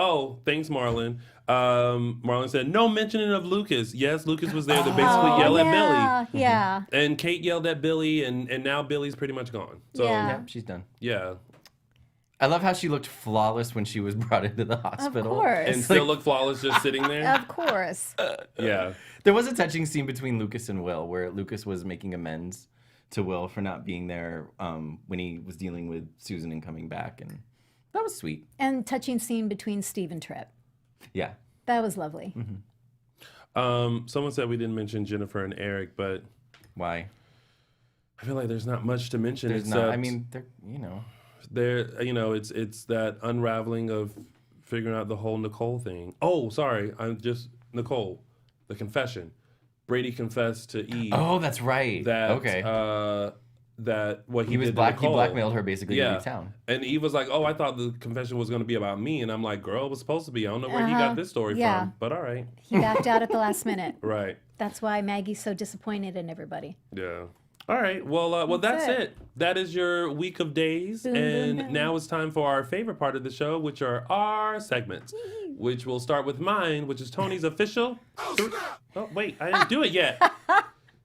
thanks, Marlon. Marlon said, no mentioning of Lucas. Yes, Lucas was there to basically yell at Billy. Yeah. And Kate yelled at Billy, and now Billy's pretty much gone. So, Yeah. Yep, she's done. yeah. I love how she looked flawless when she was brought into the Of hospital. course. And still look flawless just sitting there. Of course. Yeah. There was a touching scene between Lucas and Will where Lucas was making amends to Will for not being there when he was dealing with Susan and coming back, and that was sweet. And touching scene between Steve and Trip. Yeah. That was lovely. Someone said we didn't mention Jennifer and Eric, but Why? I feel like there's not much to mention. There's except not. I mean, they're, it's that unraveling of figuring out the whole Nicole thing. Oh, sorry. I'm just Nicole. The confession. Brady confessed to Eve. Oh, that's right. That, okay. That what He did to he Nicole. blackmailed her basically to Yeah. leave town. And Eve was like, "Oh, I thought the confession was going to be about me." And I'm like, "Girl, it was supposed to be. I don't know where he got this story from, but all right." He backed out at the last minute. Right. That's why Maggie's so disappointed in everybody. Yeah. All right. Well, that's it. That is your week of days, and now it's time for our favorite part of the show, which are our segments. Which will start with mine, which is Tony's official. Oh wait, I didn't do it yet.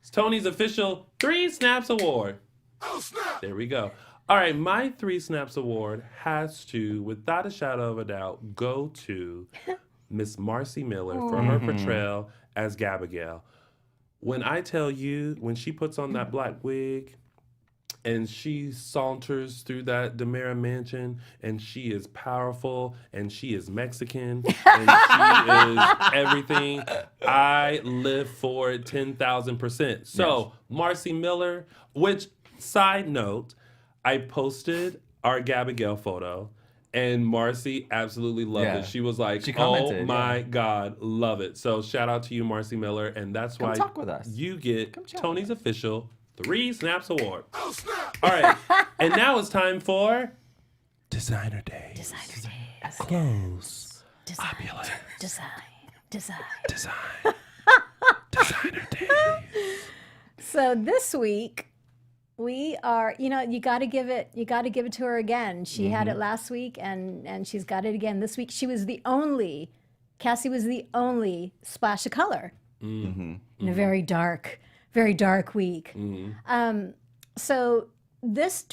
It's Tony's official 3 Snaps Award. Oh snap! There we go. All right, my 3 Snaps Award has to, without a shadow of a doubt, go to Miss Marcy Miller for her portrayal as Gabigail. When I tell you, when she puts on that black wig and she saunters through that DeMera mansion and she is powerful and she is Mexican and she is everything, I live for it 10,000%. So, Marcy Miller, which, side note, I posted our Gabigail photo. And Marcy absolutely loved it. She was like, she commented, "Oh my God, love it." So shout out to you, Marcy Miller, and that's why talk with us. You get Tony's official 3 Snaps Award. Oh, snap. All right, and now it's time for Designer Days. Designer Days. Clothes. Design. Opulence. Design. Designer Days. So this week, we are, you got to give it to her again. She had it last week and she's got it again this week. Cassie was the only splash of color in a very dark week. So this,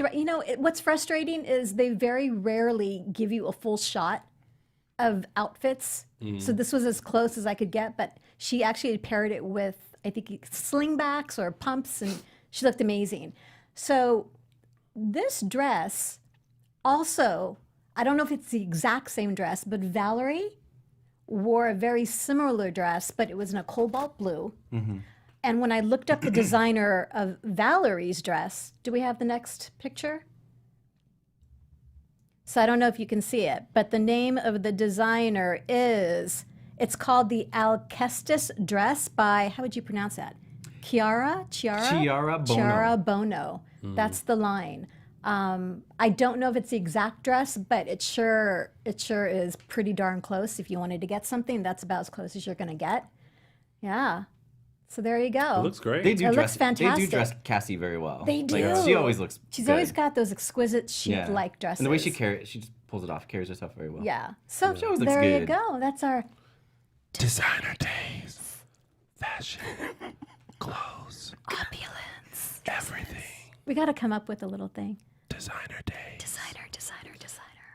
what's frustrating is they very rarely give you a full shot of outfits. So this was as close as I could get, but she actually had paired it with, I think, slingbacks or pumps, and she looked amazing. So this dress also, I don't know if it's the exact same dress, but Valerie wore a very similar dress, but it was in a cobalt blue. And when I looked up the designer of Valerie's dress, do we have the next picture? So I don't know if you can see it, but the name of the designer it's called the Alcestis dress by, how would you pronounce that? Chiara Bono. That's the line. I don't know if it's the exact dress, but it sure is pretty darn close. If you wanted to get something, that's about as close as you're going to get. Yeah. So there you go. It looks great. It looks fantastic. They do dress Cassie very well. They do. Like, she always looks She's good. always got those exquisite chic-like dresses. And the way she just pulls it off, carries herself very well. Yeah. So She always looks there you good. go. That's our Designer Days. Fashion. Clothes. opulence. Everything. We got to come up with a little thing. Designer Days. Designer.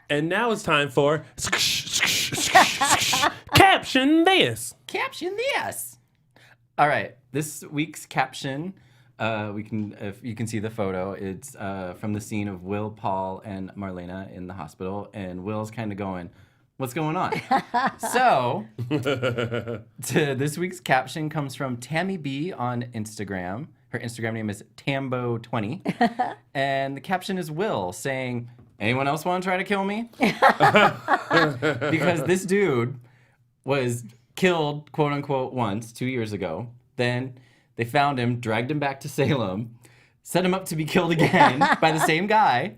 And now it's time for Caption This. Caption this. All right, this week's caption, if you can see the photo, it's from the scene of Will, Paul, and Marlena in the hospital, and Will's kind of going, "What's going on?" So, this week's caption comes from Tami B on Instagram. Her Instagram name is Tambo20, and the caption is Will saying, "Anyone else want to try to kill me?" Because this dude was killed, quote unquote, once 2 years ago. Then they found him, dragged him back to Salem, set him up to be killed again by the same guy,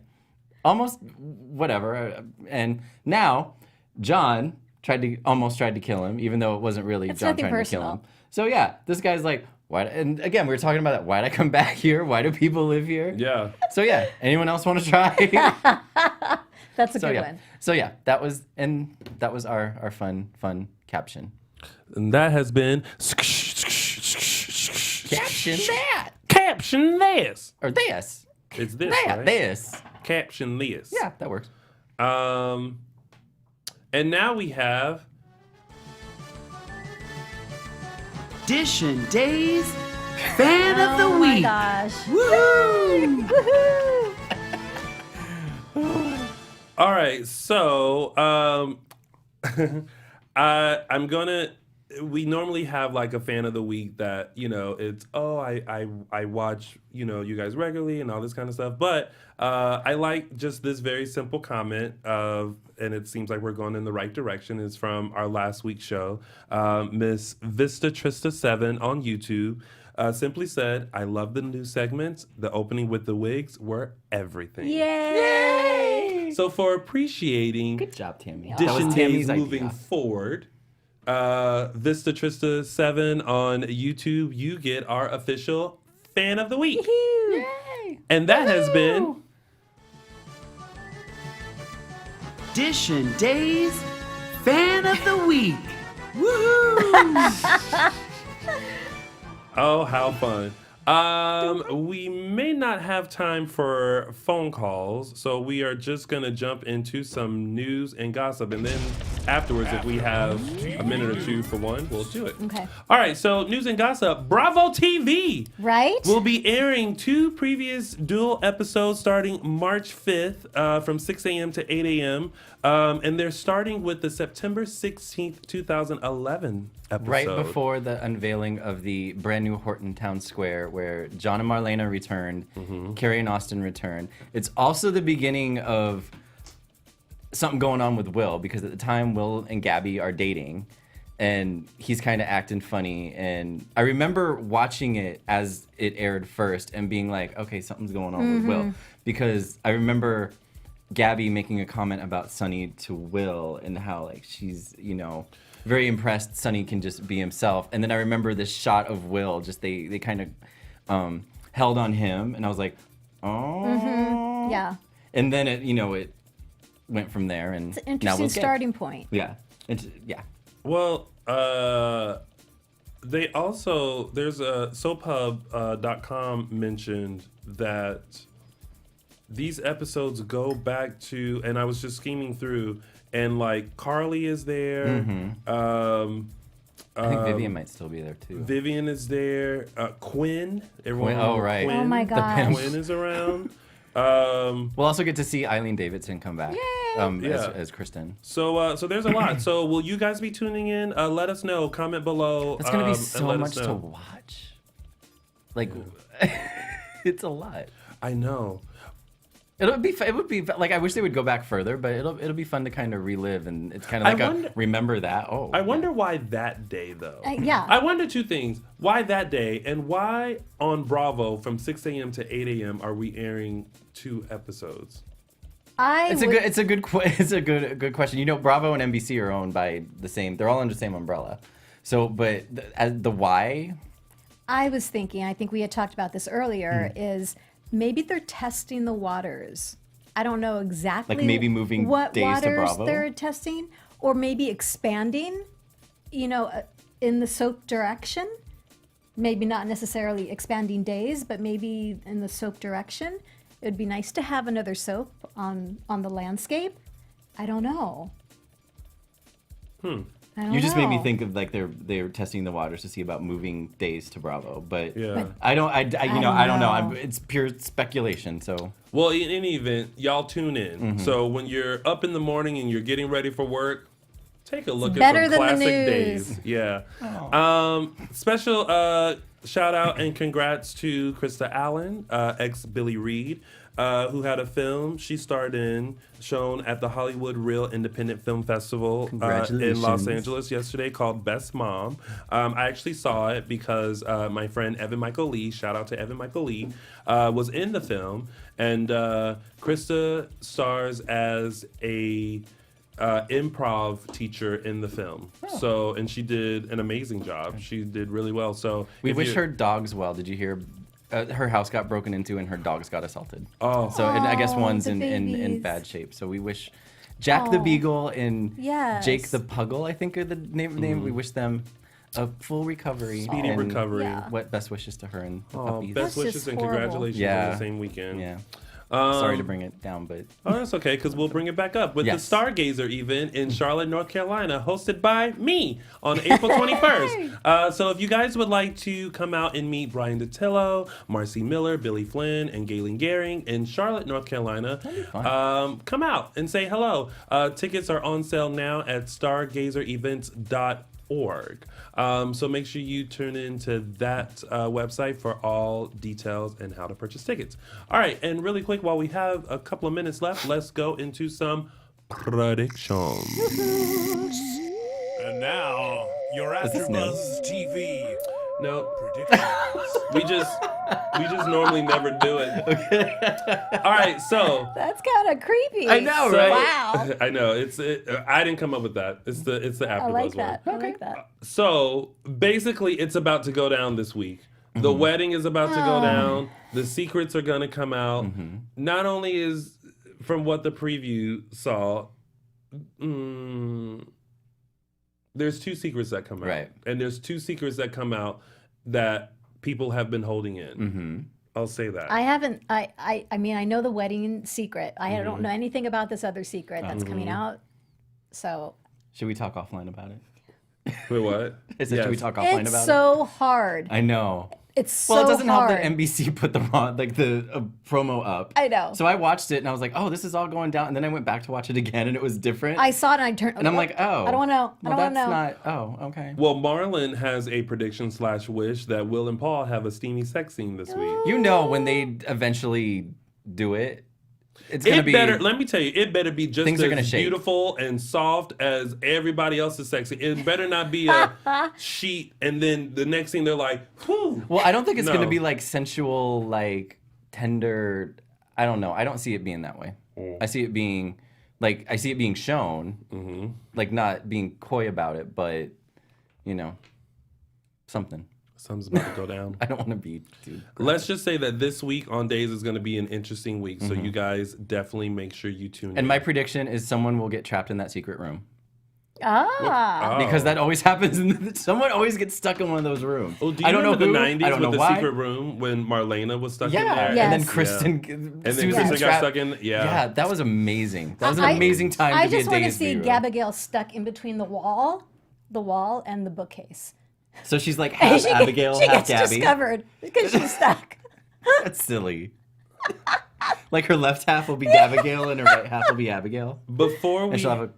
almost whatever. And now John almost tried to kill him, even though it wasn't really John trying to kill him. So yeah, this guy's like, why? And again, we were talking about that. Why'd I come back here? Why do people live here? Yeah. So yeah, anyone else want to try? That's a good one. So yeah, that was our fun caption. And that has been Caption that. Caption This. Or this. It's this, Yeah, right? this. Caption This. Yeah, that works. And now we have Dishin Days Fan of the Oh my Week. gosh. Woo! Woohoo! all right. So I'm gonna we normally have like a fan of the week that, you know, it's, I watch, you know, you guys regularly and all this kind of stuff. But I like just this very simple comment of, and it seems like we're going in the right direction. It's from our last week's show. Miss Vista Trista 7 on YouTube simply said, I love the new segments. The opening with the wigs were everything. Yay! So for appreciating Good job, Tami. Dishin Days Tami's moving idea. forward, Vista Trista 7 on YouTube, you get our official fan of the week. Yay! And that has been Dishin Days Fan of the Week. Woohoo! Oh, how fun. We may not have time for phone calls, so we are just going to jump into some news and gossip. And then afterwards, if we have a minute or two for one, we'll do it. Okay. All right, so news and gossip. Bravo TV Right? will be airing 2 previous dual episodes starting March 5th from 6 a.m. to 8 a.m. And they're starting with the September 16th, 2011 episode. Right before the unveiling of the brand new Horton Town Square, where John and Marlena returned, Carrie and Austin returned. It's also the beginning of something going on with Will, because at the time Will and Gabby are dating, and he's kind of acting funny. And I remember watching it as it aired first and being like, okay, something's going on with Will, because I remember Gabby making a comment about Sonny to Will and how like she's, you know, very impressed Sonny can just be himself. And then I remember this shot of Will, just they kind of held on him, and I was like, oh. Yeah. And then it, you know, it went from there, and It's an now interesting Will's gay. starting point. Yeah. Yeah. Well, they also, there's a soaphub.com mentioned that these episodes go back to, and I was just scheming through, and like Carly is there. I think Vivian might still be there too. Vivian is there. Quinn. Everyone. Quinn, oh, remember right. Quinn? Oh my gosh. Quinn is around. We'll also get to see Eileen Davidson come back Yeah. as Kristen. So there's a lot. So will you guys be tuning in? Let us know. Comment below. It's gonna be and so let much us to know. watch. Like, it's a lot. I know. It would be like, I wish they would go back further, but it'll be fun to kind of relive, and it's kind of like remember that. Oh, I wonder why that day though. Yeah. I wonder two things: why that day, and why on Bravo from 6 a.m. to 8 a.m. are we airing 2 episodes? It's a good question. You know, Bravo and NBC are owned by the same. They're all under the same umbrella. So, but the why? I was thinking, I think we had talked about this earlier, is maybe they're testing the waters. I don't know exactly Like maybe moving what days to waters Bravo? they're testing, or maybe expanding, you know, in the soap direction. Maybe not necessarily expanding days, but maybe in the soap direction. It would be nice to have another soap on the landscape. I don't know. I don't You just made me know. think of like they're testing the waters to see about moving days to Bravo, but Yeah. I don't know. know. It's pure speculation. So Well, in any event, y'all tune in. So when you're up in the morning and you're getting ready for work, take a look at better some than the classic news. days. Yeah. Special shout out and congrats to Krista Allen, ex Billy Reed, who had a film she starred in, shown at the Hollywood Real Independent Film Festival in Los Congratulations. Angeles yesterday, called Best Mom. I actually saw it because my friend Evan Michael Lee, shout out to Evan Michael Lee, was in the film, and Krista stars as a improv teacher in the film. So, and she did an amazing job. She did really well. So we if wish you're- her dogs well. Did you hear? Her house got broken into and her dogs got assaulted. Oh. So and I guess Oh, one's the in babies. bad shape. So we wish Jack the Oh. Beagle and Yes. Jake the Puggle, I think are the name. We wish them a full recovery. Speedy and recovery. Yeah. What best wishes to her and the Oh, puppies. best That's wishes just and horrible. congratulations on Yeah. the same weekend. Yeah. Sorry to bring it down, but Oh, that's okay, because we'll bring it back up with Yes. the Stargazer event in Charlotte, North Carolina, hosted by me on April 21st. So if you guys would like to come out and meet Brian DeTillo, Marcy Miller, Billy Flynn, and Galen Gehring in Charlotte, North Carolina, come out and say hello. Tickets are on sale now at stargazerevents.org. AfterBuzzTV.org. So make sure you tune into that website for all details and how to purchase tickets. All right, and really quick, while we have a couple of minutes left, let's go into some predictions. And now, your AfterBuzz TV No, predictions. we just normally never do it. Okay. All right, so That's kind of creepy. I know, So- right? Wow. I know I didn't come up with that. It's the AfterBuzz I like one. that. I like that. So basically, it's about to go down this week. The wedding is about to go down. The secrets are gonna come out. Not only is from what the preview saw, there's 2 secrets that come out, Right. and there's 2 secrets that come out that people have been holding in. Mm-hmm. I'll say that. I haven't. I mean, I know the wedding secret. I don't know anything about this other secret that's coming out. So Should we talk offline about it? Wait, what? I said, Yes. should we talk offline it's about it? so hard. I know. It's so Well, it doesn't hard. help that NBC put the promo up. I know. So I watched it and I was like, oh, this is all going down. And then I went back to watch it again and it was different. I saw it and I turned. and I'm like, oh. I don't want to know. I Well, don't want that's to know. not. Oh, okay. Well, Marlon has a prediction / wish that Will and Paul have a steamy sex scene this week. You know, when they eventually do it, it's gonna It be. better. Let me tell you, it better be just Things are gonna as shake. beautiful and soft as everybody else's sex. It better not be a sheet, and then the next thing they're like, whew. Well, I don't think it's No. gonna be like sensual, like tender. I don't know. I don't see it being that way. I see it being like I see it being shown, like not being coy about it, but you know, something. Something's about to go down. I don't want to be too. Let's just say that this week on Days is going to be an interesting week. So you guys definitely make sure you tune in. And my prediction is someone will get trapped in that secret room Ah. because that always happens. Someone always gets stuck in one of those rooms. Oh, do you I don't know remember who. the 90s I don't know with the why. secret room when Marlena was stuck in Yeah, there? Yes. and then Kristen, And then Susan Kristen got trapped- stuck in. Yeah, that was amazing. That was an I- amazing time I to be a just want to Days see viewer. Gabigail stuck in between the wall and the bookcase. So she's like And half Abigail, she half gets Gabby. discovered because she's stuck. That's silly. Like her left half will be Gabigail and her right half will be Abigail. Before we And she'll have a,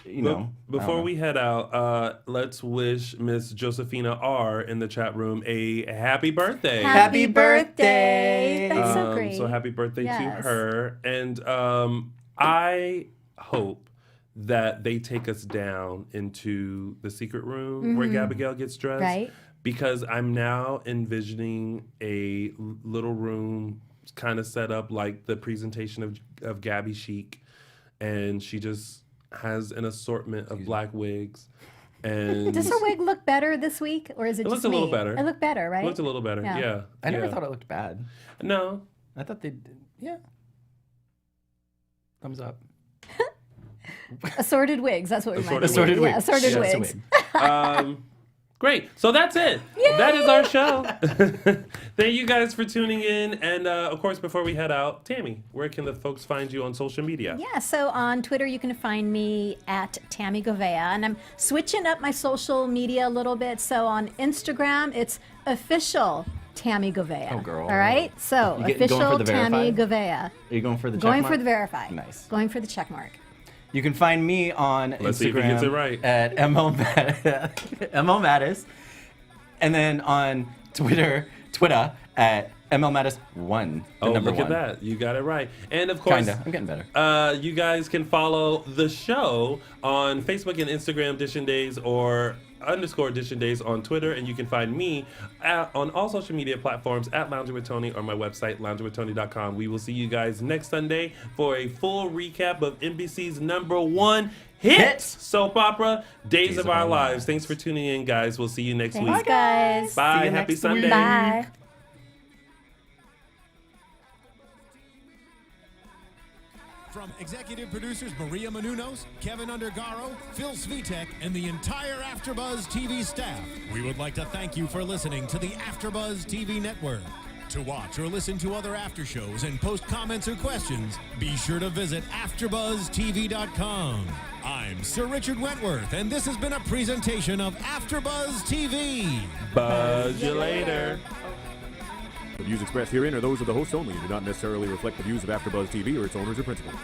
you know. I Before don't we head out, let's wish Miss Josephina R in the chat room a happy birthday. Happy birthday. That's so great. So happy birthday to Yes. her. And I hope that they take us down into the secret room where Gabigail gets dressed. Right. Because I'm now envisioning a little room kind of set up like the presentation of Gabby Chic. And she just has an assortment of black wigs. And Does her wig look better this week, or is it, It just looked a little me? better. It looked better, right? It looked a little better. Yeah. Yeah. I never yeah. thought it looked bad. No. I thought they did. Yeah. Thumbs up. Assorted wigs. That's what we might Assorted do. wigs. Yeah, assorted Just a wigs. wig. Great. So that's it. That is our show. Thank you guys for tuning in. And of course, before we head out, Tami, where can the folks find you on social media? Yeah, so on Twitter, you can find me at Tami Goveia, and I'm switching up my social media a little bit. So on Instagram, it's official Tami Goveia. Oh, girl. All right, so You going official for the Tami verified? Goveia. Are you going for the check Going mark? for the verify. Nice. Going for the check mark. You can find me on Let's Instagram see if he gets it right. at MLMattis. And then on Twitter at MLMattis1. Oh, number look at one. that. You got it right. And of course, Kinda. I'm getting better. you guys can follow the show on Facebook and Instagram, Dishin Days, or _Dishin Days on Twitter. And you can find me on all social media platforms at Lounging with Tony or my website, loungingwithtony.com. We will see you guys next Sunday for a full recap of NBC's #1 hit soap opera, Days of Our Lives. Thanks for tuning in, guys. We'll see you next Thanks, week. guys. Bye. See you Happy next Sunday. week. Bye. From executive producers Maria Menounos, Kevin Undergaro, Phil Svitek, and the entire AfterBuzz TV staff, we would like to thank you for listening to the AfterBuzz TV network. To watch or listen to other after shows and post comments or questions, be sure to visit AfterBuzzTV.com. I'm Sir Richard Wentworth, and this has been a presentation of AfterBuzz TV. Buzz you later. The views expressed herein are those of the hosts only and do not necessarily reflect the views of AfterBuzz TV or its owners or principals.